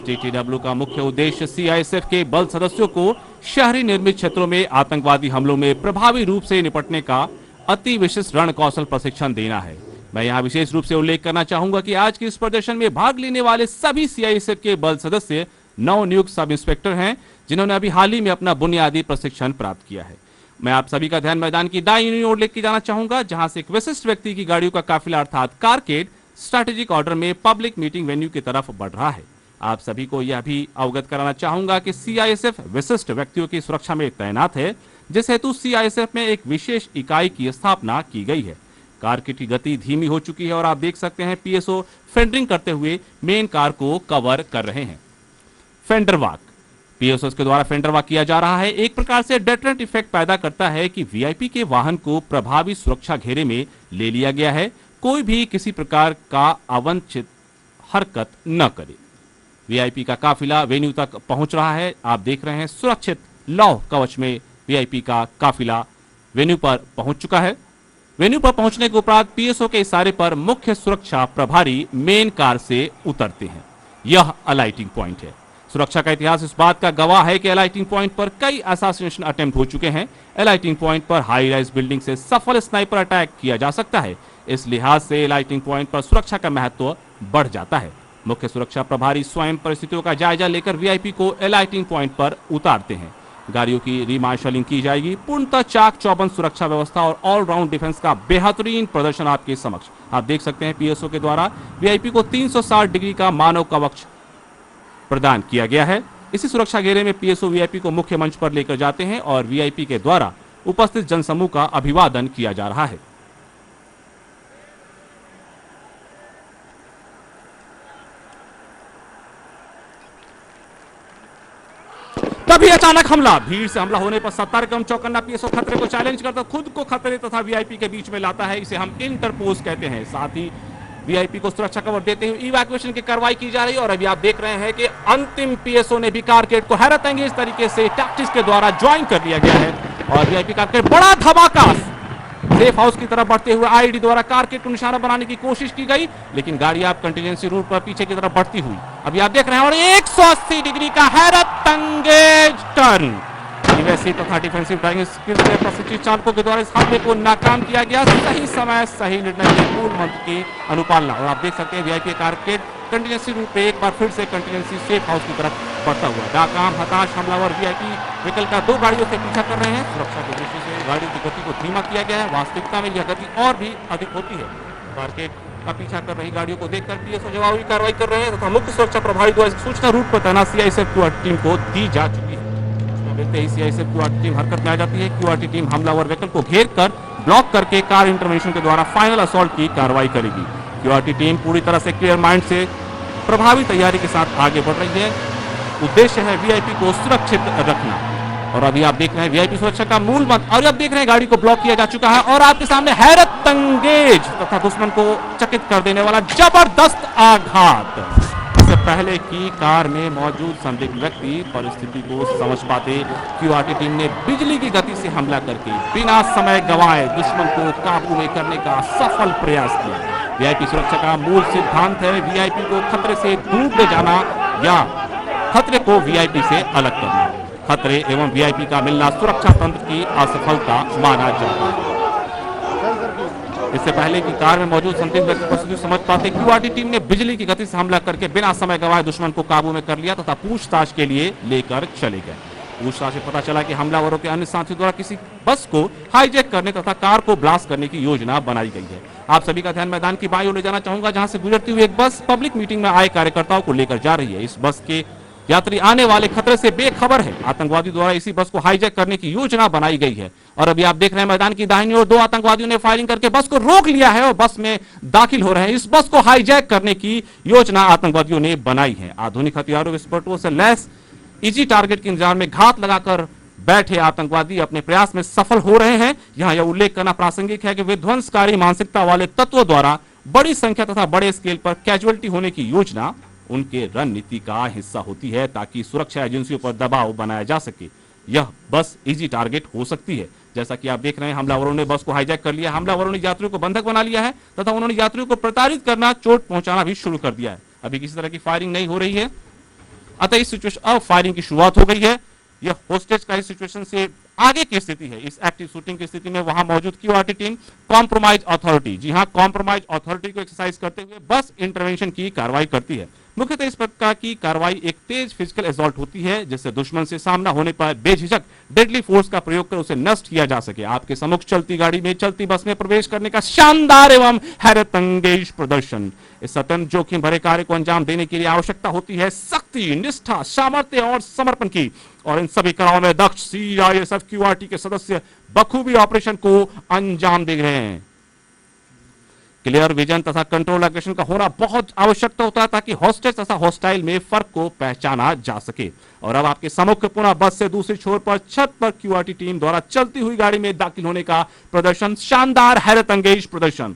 एसटीटीडब्ल्यू का मुख्य उद्देश्य सीआईएसएफ के बल सदस्यों को शहरी निर्मित क्षेत्रों में आतंकवादी हमलों में प्रभावी रूप से निपटने का अति विशिष्ट रण कौशल प्रशिक्षण देना है। मैं यहाँ विशेष रूप से उल्लेख करना चाहूंगा कि आज के इस प्रदर्शन में भाग लेने वाले सभी सीआईएसएफ के बल सदस्य नवनियुक्त सब इंस्पेक्टर हैं, जिन्होंने अभी हाल ही में अपना बुनियादी प्रशिक्षण प्राप्त किया है। मैं आप सभी का ध्यान मैदान की दाईं ओर लेकर जाना चाहूंगा, जहां से एक विशिष्ट व्यक्ति की गाड़ियों का काफिला अर्थात कारकेड स्ट्रैटेजिक ऑर्डर में पब्लिक मीटिंग वेन्यू की तरफ बढ़ रहा है। आप सभी को यह भी अवगत कराना चाहूंगा कि सीआईएसएफ विशिष्ट व्यक्तियों की सुरक्षा में तैनात है, जिस हेतु सीआईएसएफ में एक विशेष इकाई की स्थापना की गई है। कारकेड की गति धीमी हो चुकी है और आप देख सकते हैं पीएसओ फेंडरिंग करते हुए मेन कार को कवर कर रहे हैं। फेंडर वॉक पीएसओ के द्वारा फेंडर वॉक किया जा रहा है। एक प्रकार से डेटरेंट इफेक्ट पैदा करता है कि वीआईपी के वाहन को प्रभावी सुरक्षा घेरे में ले लिया गया है, कोई भी किसी प्रकार का अवांछित हरकत न करे। वीआईपी का काफिला वेन्यू तक पहुंच रहा है। आप देख रहे हैं सुरक्षित लौह कवच में वीआईपी का काफिला वेन्यू पर पहुंच चुका है। वेन्यू पर पहुंचने के उपरांत पीएसओ के इशारे पर मुख्य सुरक्षा प्रभारी मेन कार से उतरते हैं। यह अलाइटिंग पॉइंट है। सुरक्षा का इतिहास इस बात का गवाह है कि अलाइटिंग पॉइंट पर कई असैसिनेशन अटेम्प्ट हो चुके हैं। अलाइटिंग पॉइंट पर हाई राइज बिल्डिंग से सफल स्नाइपर अटैक किया जा सकता है। इस लिहाज से अलाइटिंग पॉइंट पर सुरक्षा का महत्व बढ़ जाता है। मुख्य सुरक्षा प्रभारी स्वयं परिस्थितियों का जायजा लेकर वीआईपी को अलाइटिंग पॉइंट पर उतारते हैं। गाड़ियों की रीमार्शलिंग की जाएगी। पूर्णतः चाक चौबंद सुरक्षा व्यवस्था और ऑलराउंड डिफेंस का बेहतरीन प्रदर्शन आपके समक्ष। आप देख सकते हैं पीएसओ के द्वारा वीआईपी को 360 डिग्री का मानव कवच प्रदान किया गया है। इसी सुरक्षा घेरे में पीएसओ वीआईपी को मुख्य मंच पर लेकर जाते हैं और वीआईपी के द्वारा उपस्थित जनसमूह का अभिवादन किया जा रहा है। तभी अचानक हमला। भीड़ से हमला होने पर सतर्क एवं चौकन्ना पीएसओ खतरे को चैलेंज करता खुद को खतरे तथा वीआईपी के बीच में लाता है। इसे हम इंटरपोज कहते हैं। साथ ही वीआईपी को सुरक्षा कवर देते हुए इवैक्यूएशन की कार्रवाई की जा रही है। और अभी आप देख रहे हैं कि अंतिम पीएसओ ने भी कारकेड को हैरत अंगेज तरीके से टैक्टिक्स के द्वारा ज्वाइन कर लिया गया है और वीआईपी कारकेड बड़ा धमाका सेफ हाउस की तरफ बढ़ते हुए आईडी द्वारा कारकेड को निशाना बनाने की कोशिश की गई, लेकिन गाड़ी आप कंटीजेंसी रूट पर पीछे की तरफ बढ़ती हुई अभी आप देख रहे हैं और 180 डिग्री का हैरत अंगेज टर्न डिफेंसिव तथा डिफेंसिव ड्राइविंग स्किल से प्रशिक्षित चालकों के द्वारा इस हमले को नाकाम किया गया। सही समय सही निर्णय के मूल मंत्र की अनुपालना। और आप देख सकते हैं वीआईपी कारकेड कंटीजेंसी रूट पे एक बार फिर से कंटीजेंसी सेफ हाउस की तरफ बढ़ता हुआ। नाकाम हताश हमलावर वीआईपी व्हीकल का 2 गाड़ियों से पीछा कर रहे हैं। सुरक्षा की दृष्टि से गाड़ियों की गति को धीमा किया गया है। वास्तविकता में यह गति और भी अधिक होती है। कारकेड का पीछा कर रही गाड़ियों को देखकर पीएसओ जवाबी कार्रवाई कर रहे हैं तथा मुख्य सुरक्षा प्रभारी द्वारा सूचना रूट पर तैनात सीआईएसएफ क्यूआरटी टीम को दी जा चुकी है। मिलते ही सीआईएसएफ क्यूआरटी टीम हरकत में आ जाती है। क्यूआरटी टीम हमलावर व्हीकल को घेर कर ब्लॉक करके कार इंटरवेंशन के द्वारा फाइनल असॉल्ट की कार्रवाई करेगी। क्यूआरटी टीम पूरी तरह से क्लियर माइंड से प्रभावी तैयारी के साथ आगे बढ़ रही है। उद्देश्य है वीआईपी को सुरक्षित रखना। और अभी आप देख रहे हैं वीआईपी सुरक्षा का मूल मंत्र। और अब देख रहे हैं गाड़ी को ब्लॉक किया जा चुका है और आपके सामने हैरत अंगेज तथा दुश्मन को चकित कर देने वाला जबरदस्त आघात। इससे पहले कि कार में मौजूद संदिग्ध व्यक्ति परिस्थिति को समझ पाते, क्यूआरटी टीम ने बिजली की गति से हमला करके बिना समय गंवाए दुश्मन को काबू में करने का सफल प्रयास किया। वीआईपी सुरक्षा का मूल सिद्धांत है वीआईपी को खतरे से दूर ले जाना या खतरे को वीआईपी से अलग करना। खतरे एवं वीआईपी का मिलना सुरक्षा तंत्र की असफलता माना जाता है। इससे पहले कि कार में मौजूद संदिग्ध व्यक्ति परिस्थिति समझ पाते, क्यूआरटी टीम ने बिजली की गति से हमला करके बिना समय गंवाए दुश्मन को काबू में कर लिया तथा पूछताछ के लिए लेकर चले गए। पूछताछ से पता चला कि हमलावरों के अन्य साथियों द्वारा किसी बस को हाईजैक करने तथा कार को ब्लास्ट करने की योजना बनाई गई है। आप सभी का ध्यान मैदान की बाईं ओर ले जाना चाहूंगा, जहां से गुजरती हुई एक बस पब्लिक मीटिंग में आए कार्यकर्ताओं को लेकर जा रही है। इस बस के यात्री आने वाले खतरे से बेखबर है। आतंकवादियों द्वारा इसी बस को हाईजैक करने की योजना बनाई गई है। और अभी आप देख रहे हैं मैदान की दाहिनी ओर 2 आतंकवादियों ने फायरिंग करके बस को रोक लिया है और बस में दाखिल हो रहे हैं। इस बस को हाईजैक करने की योजना आतंकवादियों ने बनाई है। आधुनिक हथियारों विस्फोटकों से लैस इजी टारगेट के इंतजार में घात लगाकर बैठे आतंकवादी अपने प्रयास में सफल हो रहे हैं। यहां यह उल्लेख करना प्रासंगिक है कि विध्वंसकारी मानसिकता वाले तत्वों द्वारा बड़ी संख्या तथा बड़े स्केल पर कैजुअलिटी होने की योजना उनके रणनीति का हिस्सा होती है, ताकि सुरक्षा एजेंसियों पर दबाव बनाया जा सके। यह बस इजी टारगेट हो सकती है। जैसा कि आप देख रहे हैं, हमलावरों ने बस को हाईजैक कर लिया। हमलावरों ने यात्रियों को बंधक बना लिया है तथा उन्होंने यात्रियों को प्रताड़ित करना, चोट पहुंचाना भी शुरू कर दिया है। अभी किसी तरह की फायरिंग नहीं हो रही है। अतः इस सिचुएशन अब फायरिंग की शुरुआत हो गई है। यह होस्टेज का इस सिचुएशन से आगे की स्थिति है। इस एक्टिव शूटिंग की स्थिति में वहां मौजूद क्यूआरटी टीम कॉम्प्रोमाइज अथॉरिटी, जी हां, कॉम्प्रोमाइज अथॉरिटी को एक्सरसाइज करते हुए बस इंटरवेंशन की कार्रवाई करती है। मुख्यतः इस प्रकार की कार्रवाई एक तेज फिजिकल असॉल्ट होती है जिससे दुश्मन से सामना होने पर बेझिझक डेडली फोर्स का प्रयोग कर उसे नष्ट किया जा सके। आपके सम्मुख चलती गाड़ी में, चलती बस में प्रवेश करने का शानदार एवं हैरतअंगेज प्रदर्शन। इस अत्यंत जोखिम भरे कार्य को अंजाम देने के लिए आवश्यकता होती है शक्ति, निष्ठा, सामर्थ्य और समर्पण की, और इन सभी कलाओं में दक्ष सीआईएसएफ क्यूआरटी के सदस्य बखूबी ऑपरेशन को अंजाम दे रहे हैं। क्लियर विजन तथा कंट्रोल एग्रेशन का होना बहुत आवश्यकता होता है ताकि हॉस्टेज तथा हॉस्टाइल में फर्क को पहचाना जा सके। और अब आपके सम्मुख पुनः बस से दूसरी छोर पर छत पर क्यूआरटी टीम द्वारा चलती हुई गाड़ी में दाखिल होने का प्रदर्शन, शानदार हैरतअंगेज प्रदर्शन।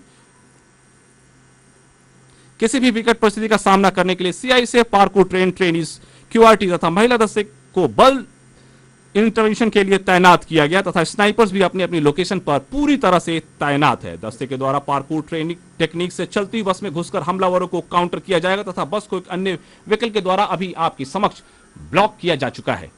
किसी भी विकट परिस्थिति का सामना करने के लिए CISF parkour train trainees QRT तथा महिला दस्ते को बल इंटरवेंशन के लिए तैनात किया गया तथा स्नाइपर्स भी अपनी अपनी लोकेशन पर पूरी तरह से तैनात है। दस्ते के द्वारा पार्कोर ट्रेनिंग टेक्निक से चलती बस में घुसकर हमलावरों को काउंटर किया जाएगा तथा बस को एक अन्य व्हीकल के द्वारा अभी आपके समक्ष ब्लॉक किया जा चुका है।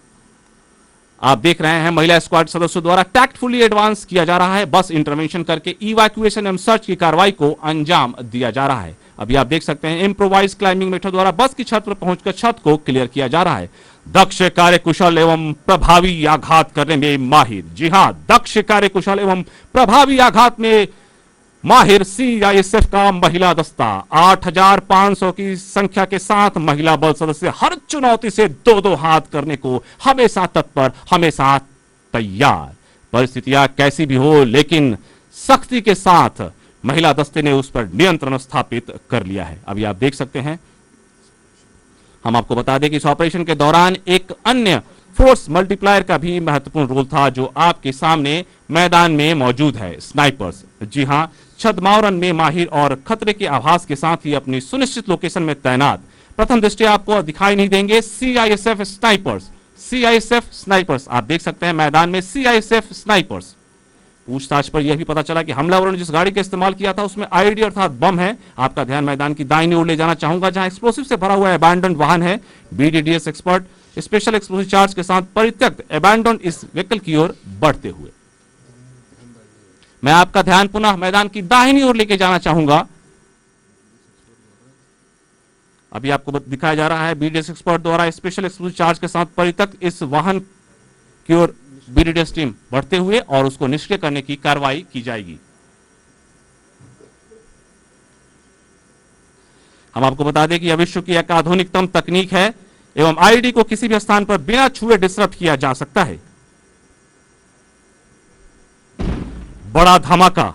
आप देख रहे हैं महिला स्क्वाड सदस्यों द्वारा टैक्टफुली एडवांस किया जा रहा है। बस इंटरवेंशन करके इवैक्यूएशन एवं सर्च की कार्रवाई को अंजाम दिया जा रहा है। अभी आप देख सकते हैं इम्प्रोवाइज क्लाइंबिंग मेथड द्वारा बस की छत पर पहुंचकर छत को क्लियर किया जा रहा है। दक्ष, कार्यकुशल एवं प्रभावी आघात करने में माहिर, जी हां, दक्ष, कार्यकुशल एवं प्रभावी आघात में माहिर सीआईएसएफ का महिला दस्ता 8500 की संख्या के साथ महिला बल सदस्य हर चुनौती से दो दो हाथ करने को हमेशा तत्पर, हमेशा तैयार। परिस्थितियां कैसी भी हो लेकिन सख्ती के साथ महिला दस्ते ने उस पर नियंत्रण स्थापित कर लिया है। अभी आप देख सकते हैं। हम आपको बता दें कि इस ऑपरेशन के दौरान एक अन्य फोर्स मल्टीप्लायर का भी महत्वपूर्ण रोल था जो आपके सामने मैदान में मौजूद है, स्नाइपर्स। जी हां, छद्मावरन में माहिर और खतरे के आभास के साथ ही अपनी सुनिश्चित लोकेशन में तैनात। प्रथम दृष्टि आपको दिखाई नहीं देंगे सीआईएसएफ स्नाइपर्स, सीआईएसएफ स्नाइपर्स। आप देख सकते हैं मैदान में सीआईएसएफ स्नाइपर्स। पूछताछ पर यह भी पता चला कि हमलावरों ने जिस गाड़ी का इस्तेमाल किया था उसमें आईईडी अर्थात बम है। आपका ध्यान मैदान की दाहिनी ओर ले जाना चाहूंगा जहां एक्सप्लोसिव से भरा हुआ अबैंडन वाहन है। BDDS expert special explosive charge के साथ परित्यक्त अबैंडन इस व्हीकल की ओर बढ़ते हुए। मैं आपका ध्यान पुनः मैदान की दाहिनी ओर लेके जाना चाहूंगा। अभी आपको दिखाया जा रहा है बीडीडीएस एक्सपर्ट द्वारा स्पेशल एक्सप्लोसिव चार्ज के साथ परित्यक्त इस वाहन की ओर बीडीडीएस टीम बढ़ते हुए और उसको निष्क्रिय करने की कार्रवाई की जाएगी। हम आपको बता दें कि यह विश्व की एक आधुनिकतम तकनीक है एवं आईडी को किसी भी स्थान पर बिना छुए डिसरप्ट किया जा सकता है। बड़ा धमाका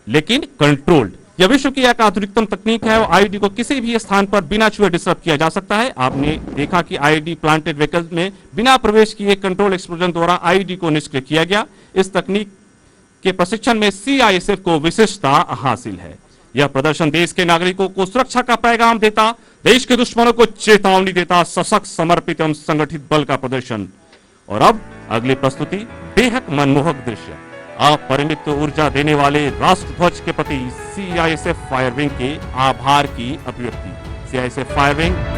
लेकिन कंट्रोल्ड। यह विश्व की एक आधुनिकतम तकनीक है और आईडी को किसी भी स्थान पर बिना छुए डिसरप्ट किया जा सकता है। आपने देखा कि आईडी प्लांटेड व्हीकल में बिना प्रवेश किए कंट्रोल एक्सप्लोजन द्वारा आईडी को निष्क्रिय किया गया। इस तकनीक के प्रशिक्षण में सीआईएसएफ को विशिष्टता हासिल है। यह प्रदर्शन देश के नागरिकों को सुरक्षा का पैगाम देता, देश के दुश्मनों को चेतावनी देता, सशक्त, समर्पित एवं संगठित बल का प्रदर्शन। और अब अगली प्रस्तुति बेहद मनमोहक दृश्य, अपरिमित ऊर्जा देने वाले राष्ट्रध्वज के प्रति सीआईएसएफ फायर विंग के आभार की अभिव्यक्ति। CISF fire wing